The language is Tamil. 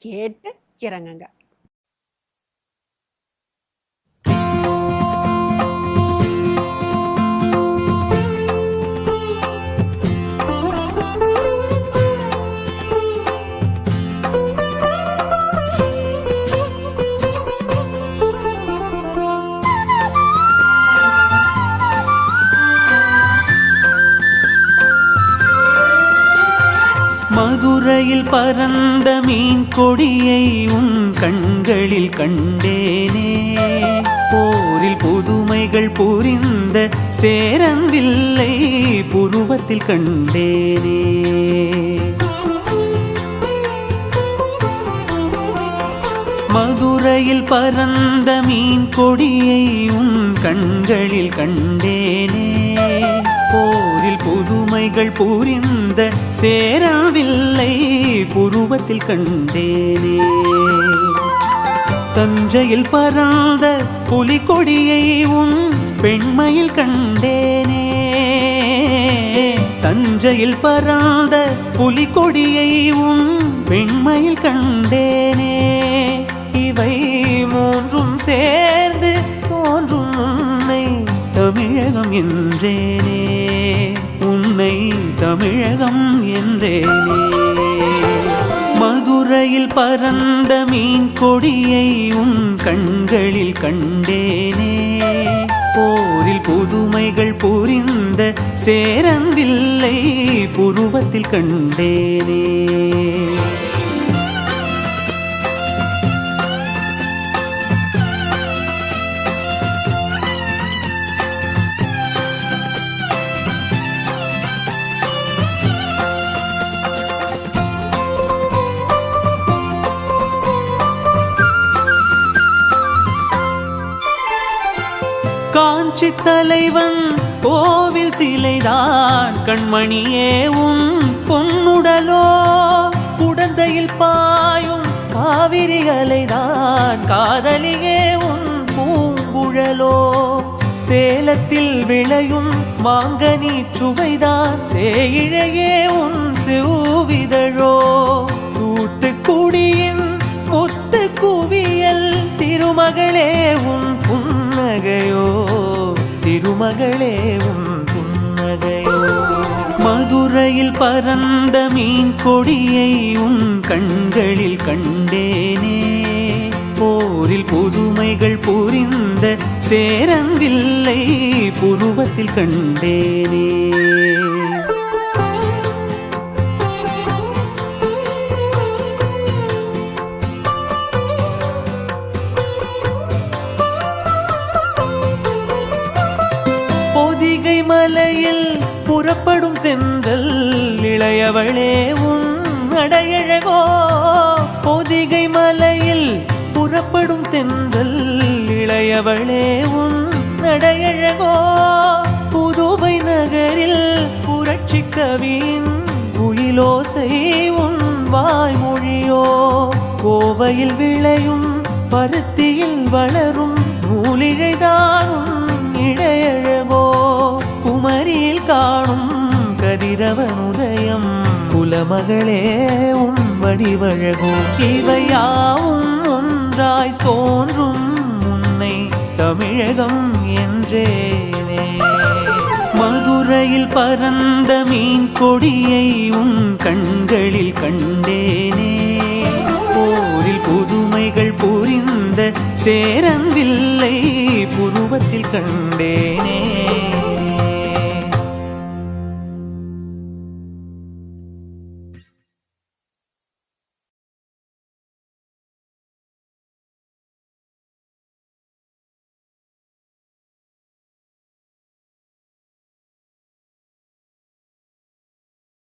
கேட்டு இறங்குங்க. மதுரையில் பறந்த மீன் கொடியை உன் கண்களில் கண்டேனே. போரில் புதுமைகள் புரிந்த சேரன்வில்லை புருவத்தில் கண்டேனே. மதுரையில் பறந்த மீன் கொடியை உன் கண்களில் கண்டேனே. போரில் புதுமைகள் புரிந்த சேரவில்லை புருவத்தில் கண்டேனே. தஞ்சையில் பறந்த புலிகொடியை உன் பெண்மையில் கண்டேனே. தஞ்சையில் பறந்த புலிகொடியை உன் பெண்மையில் கண்டேனே. இவை மூன்றும் சேர்ந்து தோன்றும் உன்னை தமிழகம் என்றேனே. உன்னை தமிழகம் என்றேனே. மதுரையில் பறந்த மீன் கொடியை உன் கண்களில் கண்டேனே. போரில் புதுமைகள் புரிந்த சேரன்வில்லை புருவத்தில் கண்டேனே. காஞ்சி தலைவன் கோவில் சிலைதான் கண்மணியே உன் பொன்னுடலோ. குடந்தையில் பாயும் காவிரி அலைதான் காதலியே உன் பூங்குழலோ. சேலத்தில் விளையும் மாங்கனி சுவைதான் சேயிழையே உன் செவ்விதழோ. தூத்துக்குடியின் முத்து குவியல் திருமகளே உன் புன்னகையோ. திருமகளே உன் புன்னகையோ. மதுரையில் பறந்த மீன் கொடியை உன் கண்களில் கண்டேனே. போரில் புதுமைகள் புரிந்த சேரன்வில்லை புருவத்தில் கண்டேனே. பொதிகை மலையில் புறப்படும் தென்றல் இளையவளே உன் நடையழகோ. பொதிகை மலையில் புறப்படும் தென்றல் இளையவளே உன் நடையழகோ. புதுவை நகரில் புரட்சி கவியின் குயிலோசை உன் வாய்மொழியோ. கோவையில் விளையும் பருத்தியில் வளரும் நூலிழைதான் உன் இடையழகோ. குமரியில் காணும் கதிரவன் உதயம் குலமகளே உன் வடிவழகோ. இவையாவும் ஒன்றாய் தோன்றும் உன்னை தமிழகம் என்றேனே. மதுரையில் பறந்த மீன் கொடியை உன் கண்களில் கண்டேனே. போரில் புதுமைகள் புரிந்த சேரன்வில்லை புருவத்தில் கண்டே.